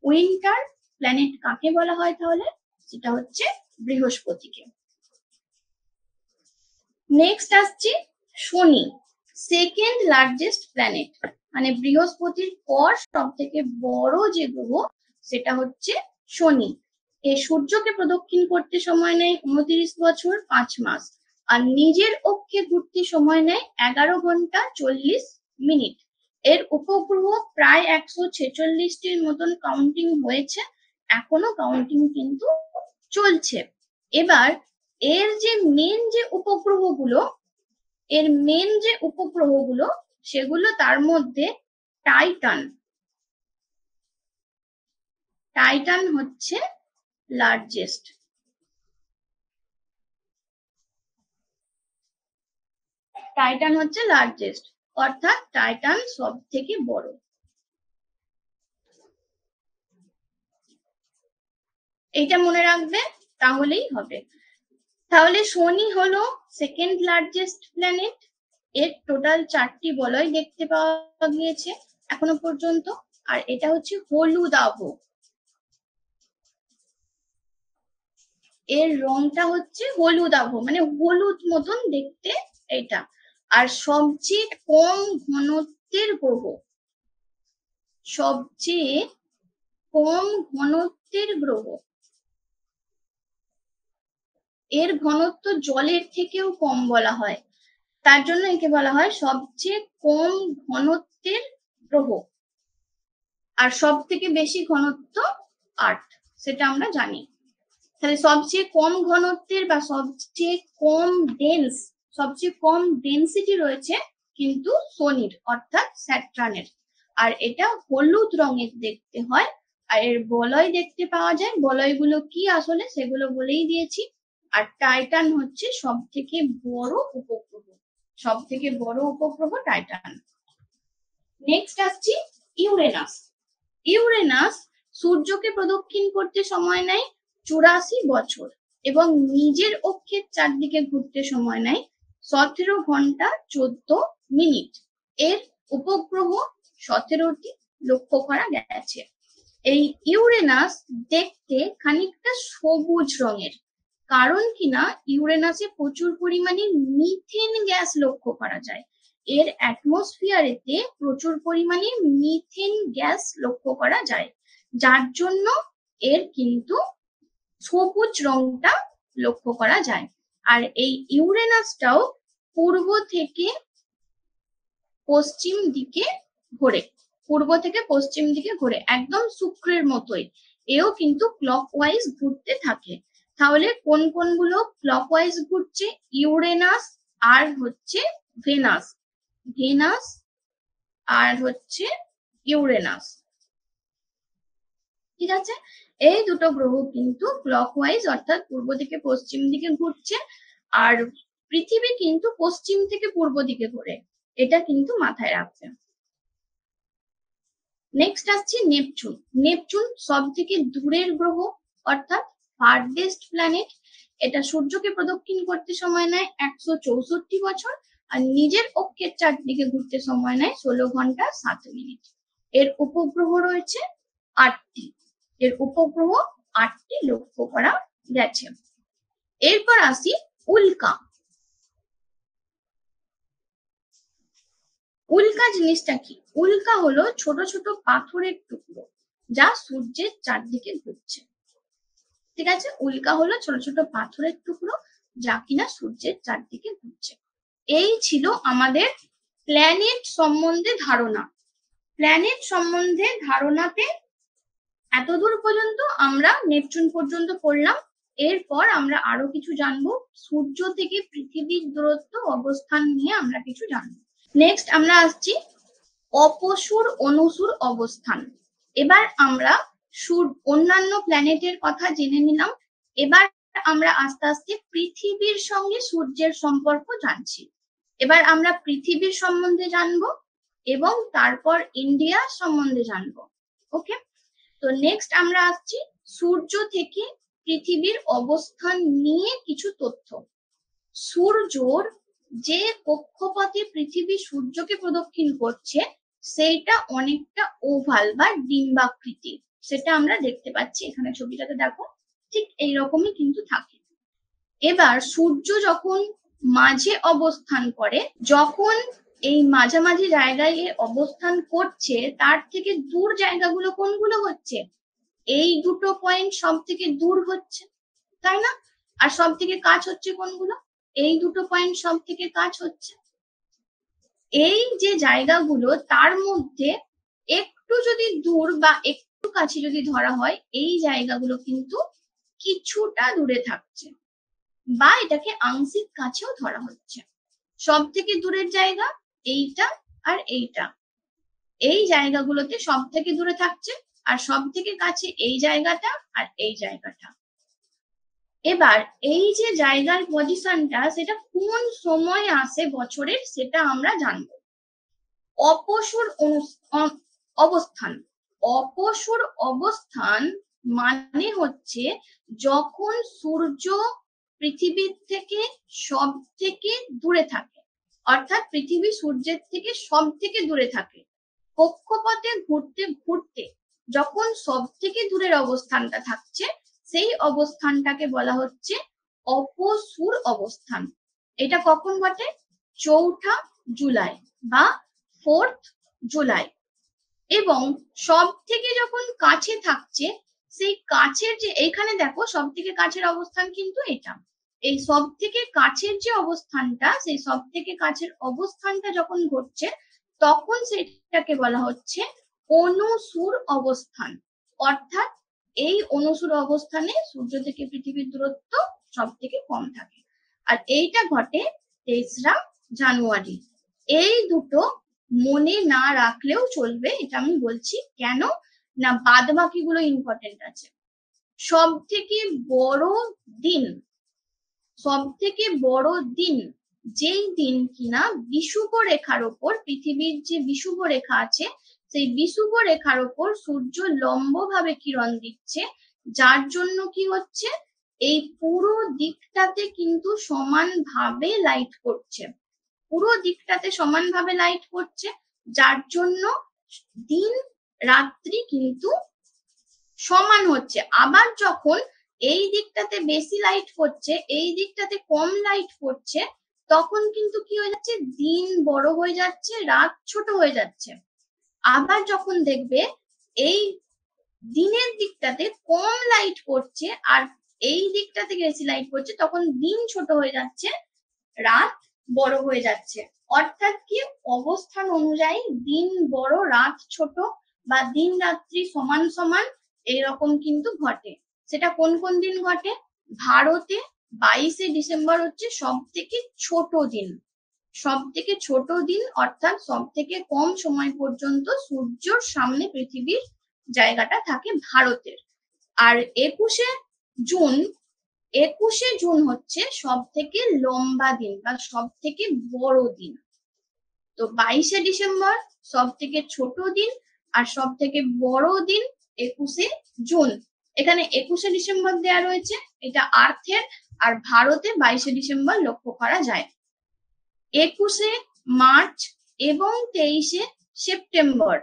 উইন্টার প্ল্যানেট কাকে বলা হয় তাহলে? সেটা হচ্ছে বৃহস্পতিকে। নেক্সট আসছে শনি, সেকেন্ড লার্জেস্ট প্ল্যানেট, মানে বৃহস্পতির পর সব থেকে বড় যে গ্রহ সেটা হচ্ছে শনি। এ সূর্যকে প্রদক্ষিণ করতে সময় নেয় 29 বছর 5 মাস, আর নিজের অক্ষে ঘুরতে সময় নেয় 11 ঘন্টা 40 মিনিট। এর উপগ্রহ প্রায় 146টির মতন কাউন্টিং হয়েছে, এখনো কাউন্টিং কিন্তু চলছে। এবার এর যে মেন যে উপগ্রহগুলো, এর মেন যে উপগ্রহগুলো সেগুলো, তার মধ্যে টাইটান, টাইটান হচ্ছে লার্জেস্ট। টাইটান হচ্ছে লার্জেস্ট, অর্থাৎ টাইটান সব থেকে বড়। এটা মনে রাখবে তাহলেই হবে। তাহলে শনি হলো সেকেন্ড লার্জেস্ট প্ল্যানেট। এর টোটাল 4টি বলয় দেখতে পাওয়া গিয়েছে এখনো পর্যন্ত, আর এটা হচ্ছে হলুদাভ। এর রংটা হচ্ছে হলুদাভ, মানে হলুদ মতন দেখতে এটা। আর সবচেয়ে কম ঘনত্বের গ্রহ, সবচেয়ে কম ঘনত্বের গ্রহ, এর ঘনত্ব জলের থেকেও কম বলা হয়, তার জন্য একে বলা হয় সবচেয়ে কম ঘনত্বের গ্রহ। আর সব থেকে বেশি ঘনত্ব আর্থ, সেটা আমরা জানি। তাহলে সবচেয়ে কম ঘনত্বের বা সবচেয়ে কম ডেন্স, সবচেয়ে কম ডেন্সিটি রয়েছে কিন্তু শনির, অর্থাৎ স্যাটার্নের। আর এটা হলুদ রঙের দেখতে হয়, আর এর বলয় দেখতে পাওয়া যায়। বলয়গুলো কি আসলে সেগুলো বলেই দিয়েছি। আর টাইটান হচ্ছে সব থেকে বড় উপগ্রহ, সব থেকে বড় উপগ্রহ টাইটান। নেক্সট আসছি ইউরেনাস। ইউরেনাস সূর্যকে প্রদক্ষিণ করতে সময় নেয় 84 বছর এবং নিজের অক্ষের চারদিকে ঘুরতে সময় নেয় 17 ঘন্টা 14 মিনিট। এর উপগ্রহ 17টি লক্ষ্য করা গেছে। এই ইউরেনাস দেখতে খানিকটা সবুজ রঙের, কারণ কিনা ইউরেনাসে প্রচুর পরিমাণে মিথেন গ্যাস লক্ষ্য করা যায়। এর অ্যাটমসফিয়ারেতে প্রচুর পরিমাণে মিথেন গ্যাস লক্ষ্য করা যায়, যার জন্য এর কিন্তু সবুজ রংটা লক্ষ্য করা যায়। আর এই ইউরেনাসটাও পূর্ব থেকে পশ্চিম দিকে ঘোরে, পূর্ব থেকে পশ্চিম দিকে ঘোরে, একদম শুক্রের মতোই। এও কিন্তু ক্লকওয়াইজ ঘুরতে থাকে। তাহলে কোন কোনগুলো ক্লকওয়াইজ ঘুরছে? ইউরেনাস আর হচ্ছে ভেনাস, ভেনাস আর হচ্ছে ইউরেনাস। ঠিক আছে, এই দুটো গ্রহ কিন্তু ক্লকওয়াইজ অর্থাৎ পূর্ব থেকে পশ্চিম দিকে ঘুরছে, আর পৃথিবী কিন্তু পশ্চিম থেকে পূর্ব দিকে ঘোরে, এটা কিন্তু মাথায় রাখবে। নেক্সট আসছে নেপচুন। নেপচুন সব থেকে দূরের গ্রহ, অর্থাৎ ফারদেস্ট প্ল্যানেট। এটা সূর্যকে প্রদক্ষিণ করতে সময় নেয় 164 বছর, আর নিজের অক্ষের চারদিকে ঘুরতে সময় নেয় 16 ঘন্টা 7 মিনিট। এর উপগ্রহ রয়েছে 8টি, এর উপগ্রহ 8টি লক্ষ্য করা গেছে। এরপর আসি উল্কা। উল্কা জিনিসটা কি? উল্কা হলো ছোট ছোট পাথরের টুকরো যা সূর্যের চারদিকে ঘুরছে। ঠিক আছে? উল্কা হলো ছোট ছোট পাথরের টুকরো যা কিনা সূর্যের চারদিকে ঘুরছে। এই ছিল আমাদের প্ল্যানেট সম্বন্ধে ধারণা। প্ল্যানেট সম্বন্ধে ধারণাতে এতদূর পর্যন্ত আমরা নেপচুন পর্যন্ত পড়লাম। এরপর আমরা আরো কিছু জানবো, সূর্য থেকে পৃথিবীর দূরত্ব অবস্থান নিয়ে আমরা কিছু জানবো। নেক্সট আমরা আসছি অপসূর অনুসূর অবস্থান। এবার আমরা অন্যান্য প্ল্যানেটের কথা জেনে নিলাম। এবার আমরা আস্তে আস্তে পৃথিবীর সঙ্গে সূর্যের সম্পর্ক জানছি। এবার আমরা পৃথিবীর সম্বন্ধে জানবো এবং তারপর ইন্ডিয়া সম্বন্ধে জানবো। ওকে, তো নেক্সট আমরা আসছি সূর্য থেকে পৃথিবীর অবস্থান নিয়ে কিছু তথ্য। সূর্যর যে কক্ষপথে পৃথিবী সূর্যকে প্রদক্ষিণ করছে সেইটা অনেকটা ওভাল বা ডিম্বাকৃতি, সেটা আমরা দেখতে পাচ্ছি এখানে ছবিটাতে দেখো, ঠিক এইরকমই কিন্তু থাকে। এবার সূর্য যখন মাঝে অবস্থান করে, যখন এই মাঝামাঝি জায়গায় অবস্থান করছে, তার থেকে দূর জায়গাগুলো কোনগুলো হচ্ছে? এই দুটো পয়েন্ট সব থেকে দূর হচ্ছে, তাই না? আর সব থেকে কাছ হচ্ছে কোনগুলো? এই দুটো পয়েন্ট সব থেকে কাছ হচ্ছে। এই যে জায়গাগুলো, তার মধ্যে একটু যদি দূর বা একটু কাছে যদি ধরা হয়, এই জায়গাগুলো কিন্তু কিছুটা দূরে থাকছে, বা এটাকে আংশিক কাছেও ধরা হচ্ছে। সব থেকে দূরের জায়গা এইটা আর এইটা, এই জায়গাগুলোতে সব থেকে দূরে থাকছে, আর সব থেকে কাছে এই জায়গাটা আর এই জায়গাটা। এবার এই যে জায়গার পজিশনটা, সেটা কোন সময় আসে বছরের, সেটা আমরা জানবো। অপসূর অবস্থান। অপসূর অবস্থান মানে হচ্ছে যখন সূর্য পৃথিবীর থেকে সব থেকে দূরে থাকে, অর্থাৎ পৃথিবী সূর্যের থেকে সব থেকে দূরে থাকে। কক্ষপথে ঘুরতে ঘুরতে যখন সব থেকে দূরের অবস্থানটা থাকছে, সেই অবস্থানটাকে বলা হচ্ছে অপসূর অবস্থান। এটা কখন ঘটে? 4 জুলাই বা 4 জুলাই। এবং সব থেকে যখন কাছে থাকছে, সেই কাছের যে, এইখানে দেখো সব থেকে কাছের অবস্থান কিন্তু এটা। এই সব থেকে কাছের যে অবস্থানটা, সেই সব থেকে কাছের অবস্থানটা যখন ঘটছে, তখন সেটাকে বলা হচ্ছে অনুসূর অবস্থান। অর্থাৎ এই অনুসূর অবস্থানে সূর্য থেকে পৃথিবীর দূরত্ব সব থেকে কম থাকে। আর এইটা ঘটে 23 জানুয়ারি। এই দুটো মনে না রাখলেও চলবে, এটা আমি বলছি কেন না, বাদ বাকিগুলো ইম্পর্টেন্ট আছে। সব থেকে বড় দিন, সব থেকে বড় দিন, যেই দিন কিনা বিষুব রেখার ওপর, পৃথিবীর যে বিষুব রেখা আছে, সেই বিষুব রেখার ওপর সূর্য লম্বভাবে কিরণ দিচ্ছে, যার জন্য কি হচ্ছে, এই পুরো দিকটাতে কিন্তু সমানভাবে লাইট পড়ছে, পুরো দিকটাতে সমানভাবে লাইট পড়ছে, যার জন্য দিন রাত্রি কিন্তু সমান হচ্ছে। আবার যখন এই দিকটাতে বেশি লাইট পড়ছে, এই দিকটাতে কম লাইট পড়ছে, তখন কিন্তু কি হয়ে যাচ্ছে, দিন বড় হয়ে যাচ্ছে, রাত ছোট হয়ে যাচ্ছে। আবার যখন দেখবে এই দিনের দিকটাতে কম লাইট পড়ছে আর এই দিকটাতে বেশি লাইট পড়ছে, তখন দিন ছোট হয়ে যাচ্ছে, রাত বড় হয়ে যাচ্ছে। অর্থাৎ কি, অবস্থান অনুযায়ী দিন বড় রাত ছোট, বা দিন রাত্রি সমান সমান, এরকম কিন্তু ঘটে। সেটা কোন কোন দিন ঘটে? ভারতে 22শে ডিসেম্বর হচ্ছে সব থেকে ছোট দিন, সব থেকে ছোট দিন, অর্থাৎ সব থেকে কম সময় পর্যন্ত সূর্যর সামনে পৃথিবীর জায়গাটা থাকে ভারতের। আর 21শে জুন হচ্ছে সব থেকে লম্বা দিন বা সব থেকে বড় দিন। তো 22শে ডিসেম্বর সব থেকে ছোট দিন, আর সব থেকে বড় দিন 21শে জুন। এখানে 21শে ডিসেম্বর দেওয়া রয়েছে, এটা আর্থের, আর ভারতে 22শে ডিসেম্বর লক্ষ্য করা যায়। 21শে মার্চ এবং 23শে সেপ্টেম্বর,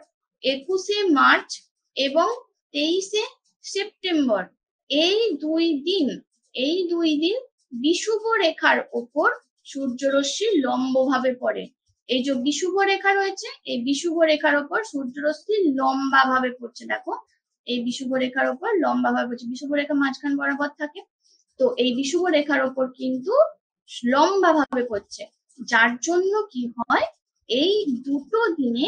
21শে মার্চ এবং 23শে সেপ্টেম্বর, এই দুই দিন বিষুব রেখার ওপর সূর্যরশ্মি লম্বভাবে পড়ে। এই যে বিষুব রেখা রয়েছে, এই বিষুব রেখার ওপর সূর্যরশ্মি লম্বা ভাবে পড়ছে, দেখো এই বিষুব রেখার ওপর লম্বা ভাবে পড়ছে। বিষুব রেখা মাঝখান বরাবর থাকে, তো এই বিষুব রেখার ওপর কিন্তু লম্বা ভাবে পড়ছে, যার জন্য কি হয়, এই দুটো দিনে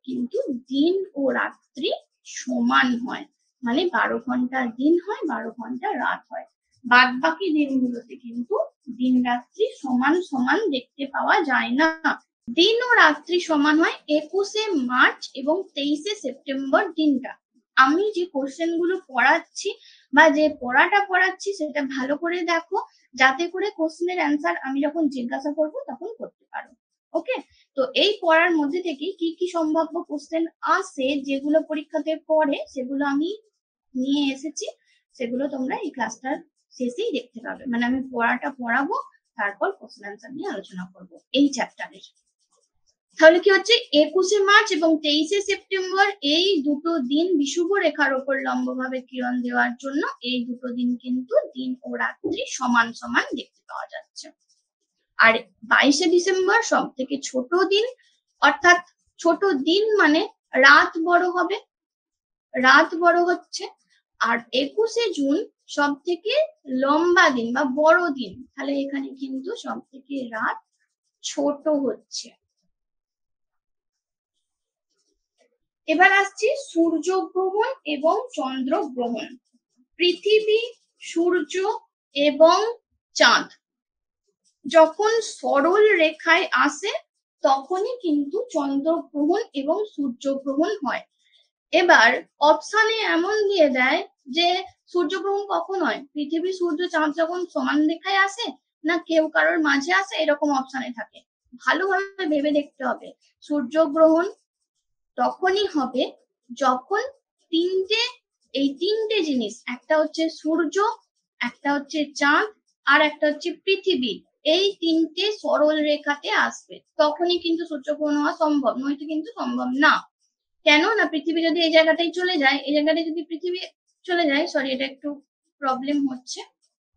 কিন্তু দিন ও রাত্রি সমান হয়, মানে 12 ঘন্টা দিন হয়, 12 ঘন্টা রাত হয়। বাদ বাকি দিনগুলোতে কিন্তু দিন রাত্রি সমান সমান দেখতে পাওয়া যায় না। দিন ও রাত্রি সমান হয় 21শে মার্চ এবং 23শে সেপ্টেম্বর দিনটা। আমি যে কোশ্চেন গুলো পড়াচ্ছি বা যে পড়াটা পড়াচ্ছি সেটা ভালো করে দেখো, যাতে করে কোশ্চেনের অ্যান্সার আমি যখন জিজ্ঞাসা করব তখন করতে পারো। ওকে, তো এই পড়ার মধ্যে থেকে কি কি সম্ভাব্য কোশ্চেন আসে যেগুলো পরীক্ষাতে পড়ে সেগুলো আমি নিয়ে এসেছি, সেগুলো তোমরা এই ক্লাসটার শেষেই দেখতে পাবে। মানে আমি পড়াটা পড়াবো, তারপর কোশ্চেন অ্যান্সার নিয়ে আলোচনা করব এই চ্যাপ্টারের। তাহলে কি হচ্ছে, 21শে মার্চ এবং 23শে সেপ্টেম্বর এই দুটো দিন বিষুব রেখার ওপর লম্বভাবে কিরণ দেওয়ার জন্য এই দুটো দিন কিন্তু দিন ও রাত্রি সমান সমান দেখতে পাওয়া যাচ্ছে। আর 22শে ডিসেম্বর সব থেকে ছোট দিন, অর্থাৎ ছোট দিন মানে রাত বড় হবে, রাত বড় হচ্ছে। আর 21শে জুন সব থেকে লম্বা দিন বা বড় দিন, তাহলে এখানে কিন্তু সব থেকে রাত ছোট হচ্ছে। এবার আসছি সূর্যগ্রহণ এবং চন্দ্রগ্রহণ। পৃথিবী, সূর্য এবং চাঁদ যখন সরল রেখায় আসে তখনই কিন্তু চন্দ্রগ্রহণ এবং সূর্যগ্রহণ হয়। এবার অপশানে এমন দিয়ে দেয় যে সূর্যগ্রহণ কখন হয়, পৃথিবী, সূর্য, চাঁদ যখন সমান রেখায় আসে, না কেউ কারোর মাঝে আসে, এরকম অপশানে থাকে। ভালোভাবে ভেবে দেখতে হবে। সূর্যগ্রহণ তখনই হবে যখন এই তিনটে জিনিস, একটা হচ্ছে সূর্য, একটা হচ্ছে চাঁদ, আর একটা হচ্ছে পৃথিবী, এই তিনটে সরল রেখাতে আসবে, তখনই কিন্তু সূর্যগ্রহণ হওয়া সম্ভব, নয়তো কিন্তু সম্ভব না। কেন না, পৃথিবী যদি এই জায়গাটাই চলে যায়, এই জায়গাটায় যদি পৃথিবী চলে যায়, সরি এটা একটু প্রবলেম হচ্ছে,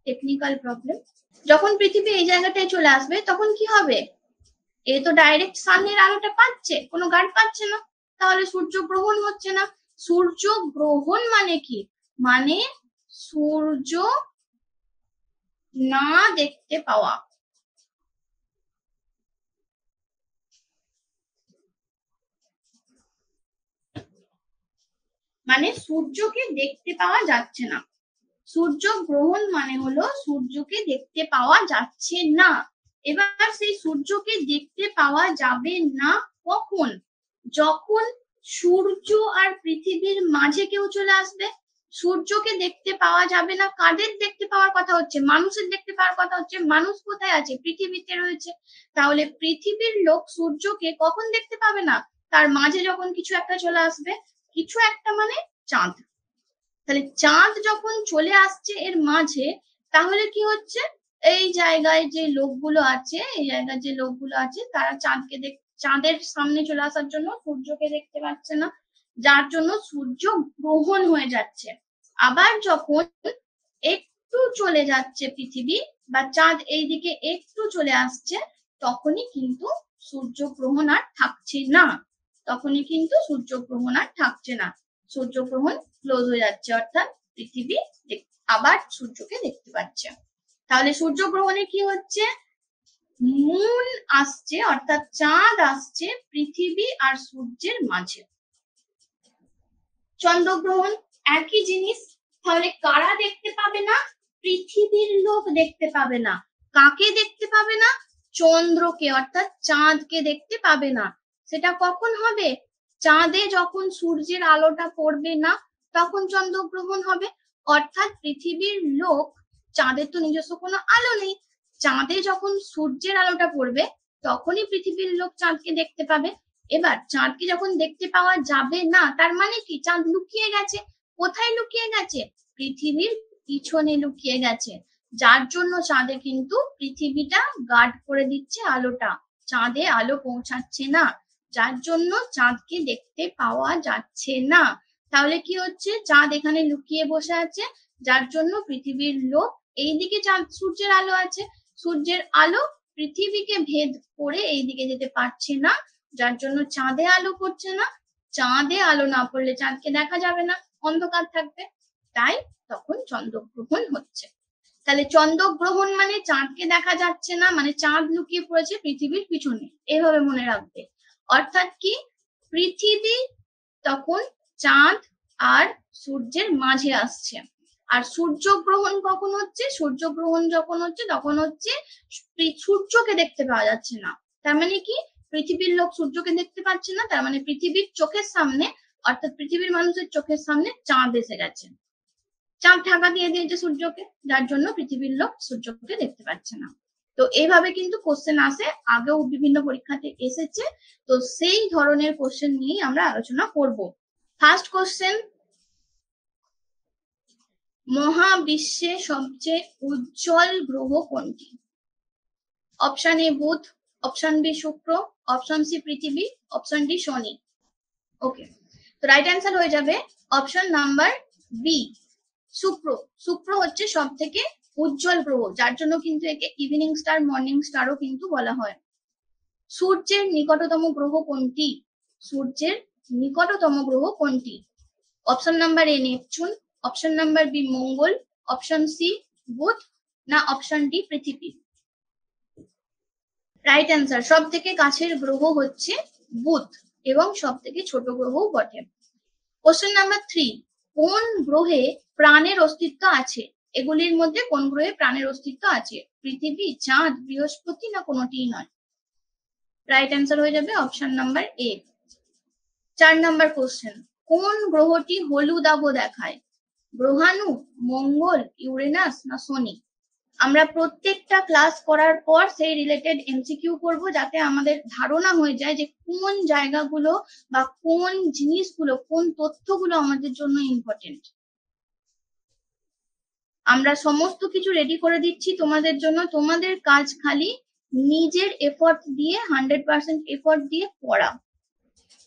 টেকনিক্যাল প্রবলেম। যখন পৃথিবী এই জায়গাটায় চলে আসবে তখন কি হবে, এ তো ডাইরেক্ট সানের আলোটা পাচ্ছে, কোনো গার্ড পাচ্ছে না, তাহলে সূর্য গ্রহণ হচ্ছে না। সূর্য গ্রহণ মানে কি, মানে সূর্য না দেখতে পাওয়া। মানে সূর্যকে দেখতে পাওয়া যাচ্ছে না। সূর্য গ্রহণ মানে হলো সূর্যকে দেখতে পাওয়া যাচ্ছে না। এবার সেই সূর্যকে দেখতে পাওয়া যাবে না কখন, যখন সূর্য আর পৃথিবীর মাঝে কেউ চলে আসবে। সূর্যকে দেখতে পাওয়া যাবে না, কাদের দেখতে পাওয়ার কথা হচ্ছে, মানুষের দেখতে পাওয়ার কথা হচ্ছে। মানুষ কোথায় আছে, পৃথিবীতে রয়েছে। তাহলে পৃথিবীর লোক সূর্যকে কখন দেখতে পাবে না, তার মাঝে যখন কিছু একটা চলে আসবে। কিছু একটা মানে চাঁদ। তাহলে চাঁদ যখন চলে আসছে এর মাঝে, তাহলে কি হচ্ছে, এই জায়গায় যে লোকগুলো আছে, এই জায়গায় যে লোকগুলো আছে তারা চাঁদের সামনে চলে আসার জন্য সূর্যকে দেখতে পাচ্ছে না, যার জন্য সূর্য গ্রহণ হয়ে যাচ্ছে। আবার যখন একটু চলে যাচ্ছে পৃথিবী বা চাঁদ এইদিকে একটু চলে আসছে, তখনই কিন্তু সূর্যগ্রহণ আর থাকছে না, তখনই কিন্তু সূর্যগ্রহণ আর থাকছে না, সূর্যগ্রহণ ক্লোজ হয়ে যাচ্ছে, অর্থাৎ পৃথিবী আবার সূর্যকে দেখতে পাচ্ছে। তাহলে সূর্যগ্রহণে কি হচ্ছে, মুন আসছে, অর্থাৎ চাঁদ আসছে পৃথিবী আর সূর্যের মাঝে। চন্দ্রগ্রহণ একই জিনিস। তাহলে কারা দেখতে পাবে না, পৃথিবীর লোক দেখতে পাবে না। কাকে দেখতে পাবে না, চন্দ্রকে অর্থাৎ চাঁদকে দেখতে পাবে না। সেটা কখন হবে, চাঁদে যখন সূর্যের আলোটা পড়বে না তখন চন্দ্রগ্রহণ হবে। অর্থাৎ পৃথিবীর লোক, চাঁদের তো নিজস্ব কোনো আলো নেই, চাঁদে যখন সূর্যের আলোটা পড়বে তখনই পৃথিবীর লোক চাঁদকে দেখতে পাবে। এবার চাঁদকে যখন দেখতে পাওয়া যাবে না, তার মানে কি, চাঁদ লুকিয়ে গেছে। কোথায় লুকিয়ে গেছে, পৃথিবীর পিছনে লুকিয়ে গেছে, যার জন্য চাঁদে কিন্তু পৃথিবীটা গার্ড করে দিচ্ছে আলোটা, চাঁদে আলো পৌঁছাচ্ছে না, যার জন্য চাঁদকে দেখতে পাওয়া যাচ্ছে না। তাহলে কি হচ্ছে, চাঁদ এখানে লুকিয়ে বসে আছে, যার জন্য পৃথিবীর লোক, এইদিকে চাঁদ সূর্যের আলো আছে, সূর্যের আলো পৃথিবীকে ভেদ করে এইদিকে যেতে পারছে না, যার জন্য চাঁদে আলো পড়ছে না। চাঁদে আলো না পড়লে চাঁদকে দেখা যাবে না, অন্ধকার থাকবে, তাই তখন চন্দ্রগ্রহণ হচ্ছে। তাহলে চন্দ্রগ্রহণ মানে চাঁদকে দেখা যাচ্ছে না, মানে চাঁদ লুকিয়ে পড়েছে পৃথিবীর পিছনে, এভাবে মনে রাখবে। অর্থাৎ কি, পৃথিবী তখন চাঁদ আর সূর্যের মাঝে আসছে। আর সূর্যগ্রহণ কখন হচ্ছে? সূর্যগ্রহণ যখন হচ্ছে তখন হচ্ছে সূর্যকে দেখতে পাওয়া যাচ্ছে না। তার মানে কি, পৃথিবীর লোক সূর্যকে দেখতে পাচ্ছে না, তার মানে পৃথিবীর চোখের সামনে, অর্থাৎ পৃথিবীর মানুষের চোখের সামনে চাঁদ এসে গেছে। চাঁদ ঢাকা দিয়ে দিয়েছে সূর্যকে, যার জন্য পৃথিবীর লোক সূর্যকে দেখতে পাচ্ছে না। তো এইভাবে কিন্তু কোশ্চেন আসে, আগেও বিভিন্ন পরীক্ষাতে এসেছে। তো সেই ধরনের কোশ্চেন নিয়েই আমরা আলোচনা করব। ফার্স্ট কোশ্চেন, মহাবিশ্বে সবচেয়ে উজ্জ্বল গ্রহ কোনটি? অপশন এ বুধ, অপশন বি শুক্র, অপশন সি পৃথিবী, অপশন ডি শনি। ওকে, তো রাইট অ্যান্সার হয়ে যাবে অপশন নাম্বার বি, শুক্র। শুক্র হচ্ছে সব থেকে উজ্জ্বল গ্রহ, যার জন্য কিন্তু একে ইভিনিং স্টার, মর্নিং স্টারও কিন্তু বলা হয়। সূর্যের নিকটতম গ্রহ কোনটি? সূর্যের নিকটতম গ্রহ কোনটি? Option number A Neptune, option number B মঙ্গল, অপশন সি বুধ, না অপশন ডি পৃথিবী। রাইট অ্যান্সার, সব থেকে কাছের গ্রহ হচ্ছে বুধ এবং সব থেকে ছোট গ্রহও বটে। কোশ্চেন নাম্বার 3, কোন গ্রহে প্রাণের অস্তিত্ব আছে? এগুলির মধ্যে কোন গ্রহে প্রাণের অস্তিত্ব আছে? পৃথিবী, চাঁদ, বৃহস্পতি, না কোনোটিই নয়? রাইট অ্যান্সার হয়ে যাবে অপশন নাম্বার এ। 4 নাম্বার কোশ্চেন, কোন গ্রহটি হলুদ আভা দেখায়? গ্রহাণু, মঙ্গল, ইউরেনাস, না শনি? আমরা প্রত্যেকটা ক্লাস করার পর সেই রিলেটেড এমসিকিউ করব, যাতে আমাদের ধারণা হয়ে যায় যে কোন জায়গাগুলো বা কোন জিনিসগুলো, কোন তথ্যগুলো আমাদের জন্য ইম্পর্টেন্ট। আমরা সমস্ত কিছু রেডি করে দিচ্ছি তোমাদের জন্য, তোমাদের কাজ খালি নিজের এফর্ট দিয়ে, 100% এফর্ট দিয়ে পড়া।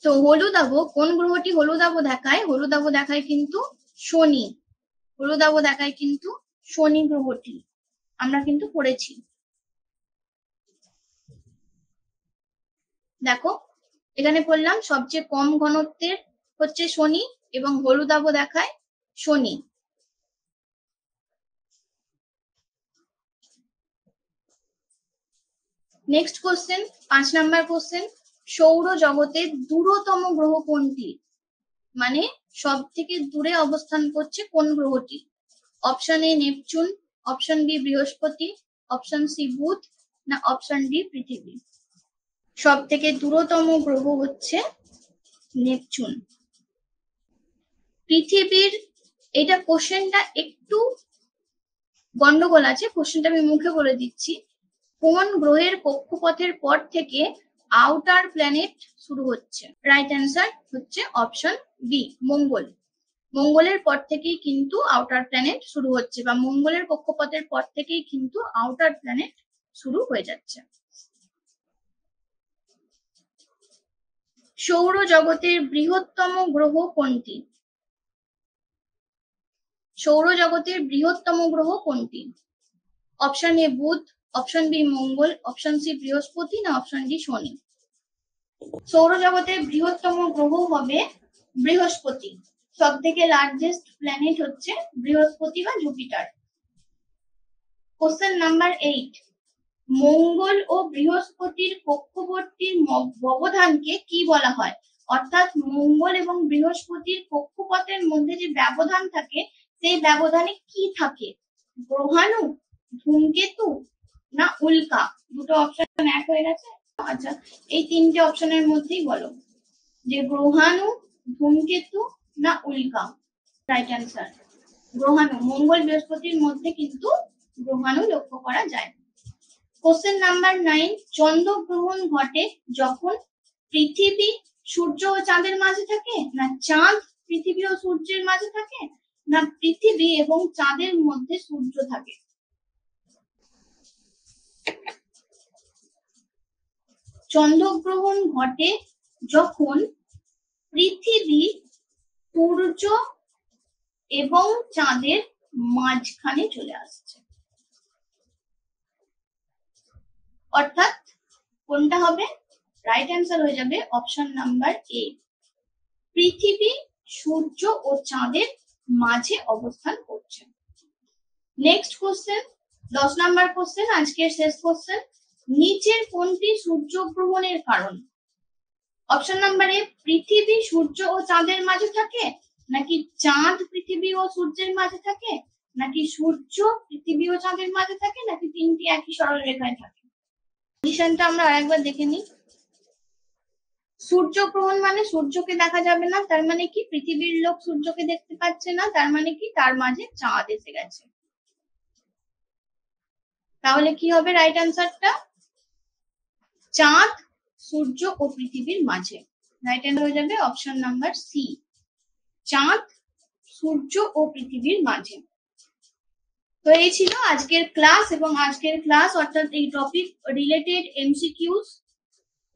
তো হলুদ আভা, কোন গ্রহটি হলুদ আভা দেখায়? হলুদ আভা দেখায় কিন্তু শনি। হলুদ আভা দেখায় কিন্তু শনি গ্রহটি, আমরা কিন্তু পড়েছি। দেখো, এখানে বললাম সবচেয়ে কম ঘনত্বের হচ্ছে শনি এবং হলুদ আভা দেখায় শনি। নেক্সট কোশ্চেন, 5 নাম্বার কোশ্চেন, সৌরজগতের দূরতম গ্রহ কোনটি? মানে সব থেকে দূরে অবস্থান করছে কোন গ্রহটি? Option A Neptune, option B বৃহস্পতি, অপশন সি বুধ, না অপশন ডি পৃথিবী? সব থেকে দূরতম গ্রহ হচ্ছে নেপচুন। পৃথিবীর, এটা কোশ্চেনটা একটু গন্ডগোল আছে, কোশ্চেনটা আমি মুখে বলে দিচ্ছি। কোন গ্রহের কক্ষপথের পর থেকে আউটার প্ল্যানেট শুরু হচ্ছে? রাইট অ্যান্সার হচ্ছে অপশন বি মঙ্গল। মঙ্গলের পর থেকেই কিন্তু আউটার প্ল্যানেট শুরু হচ্ছে, বা মঙ্গলের কক্ষপথের পর থেকেই কিন্তু আউটার প্ল্যানেট শুরু হয়ে যাচ্ছে। সৌরজগতের বৃহত্তম গ্রহ কোনটি? সৌরজগতের বৃহত্তম গ্রহ কোনটি? অপশন এ বুধ, অপশন বি মঙ্গল, অপশন সি বৃহস্পতি, না অপশন ডি শনি? সৌরজগতের বৃহত্তম গ্রহ হবে বৃহস্পতি। সব থেকে লার্জেস্ট প্ল্যানেট হচ্ছে বৃহস্পতি বা জুপিটার। কোশ্চেন নাম্বার 8, মঙ্গল ও বৃহস্পতির কক্ষপথটির ব্যবধানকে কি বলা হয়? অর্থাৎ মঙ্গল এবং বৃহস্পতির কক্ষপথের মধ্যে যে ব্যবধান থাকে, সেই ব্যবধানে কি থাকে? গ্রহাণু, ধূমকেতু, না উল্কা? দুটো অপশন এক হয়ে গেছে। আচ্ছা, এই তিনটে অপশনের মধ্যেই বলো যে গ্রহাণু, ধূমকেতু, না উল্কা? Right answer গ্রহাণু। মঙ্গল বৃহস্পতির মধ্যে কিন্তু গ্রহাণু লক্ষ্য করা যায়। কোশ্চেন নাম্বার 9, চন্দ্রগ্রহণ ঘটে যখন পৃথিবী সূর্য ও চাঁদের মাঝে থাকে, না চাঁদ পৃথিবী ও সূর্যের মাঝে থাকে, না পৃথিবী এবং চাঁদের মধ্যে সূর্য থাকে? চন্দ্রগ্রহণ ঘটে যখন পৃথিবী সূর্য এবং চাঁদের মাঝখানে চলে আসছে। অর্থাৎ কোনটা হবে? রাইট অ্যান্সার হয়ে যাবে অপশন নাম্বার এ, পৃথিবী সূর্য ও চাঁদের মাঝে অবস্থান করছে। নেক্সট কোশ্চেন, 10 নাম্বার কোশ্চেন, আজকের শেষ কোশ্চেন, নিচের কোনটি সূর্যগ্রহণের কারণ? অপশন নাম্বার এ, পৃথিবী সূর্য ও চাঁদের মাঝে থাকে, নাকি চাঁদ পৃথিবী ও সূর্যের মাঝে থাকে, নাকি সূর্য পৃথিবী ও চাঁদের মাঝে থাকে, নাকি তিনটি একই সরল রেখায় থাকে। পজিশনটা আমরা আরেকবার দেখে নিই। সূর্যগ্রহণ মানে সূর্যকে দেখা যাবে না, তার মানে কি পৃথিবীর লোক সূর্যকে দেখতে পাচ্ছে না, তার মানে কি তার মাঝে চাঁদ এসে গেছে। তাহলে কি হবে রাইট অ্যান্সারটা? চাঁদ সূর্য ও পৃথিবীর মাঝে। রাইট অ্যান্সার হয়ে যাবে অপশন নাম্বার সি, চাঁদ সূর্য ও পৃথিবীর মাঝে। তো এই ছিল আজকের ক্লাস, এবং আজকের ক্লাস অর্থাৎ এই টপিক রিলেটেড এমসিকিউস।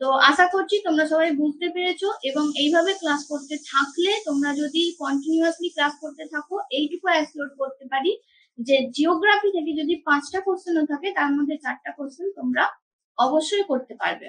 তো আশা করছি তোমরা সবাই বুঝতে পেরেছো, এবং এইভাবে ক্লাস করতে থাকলে, তোমরা যদি কন্টিনিউয়াসলি ক্লাস করতে থাকো, এইটুকু অ্যাসিওর করতে পারি যে জিওগ্রাফি থেকে যদি 5টা কোশ্চেনও থাকে, তার মধ্যে 4টা কোশ্চেন তোমরা অবশ্যই করতে পারবে।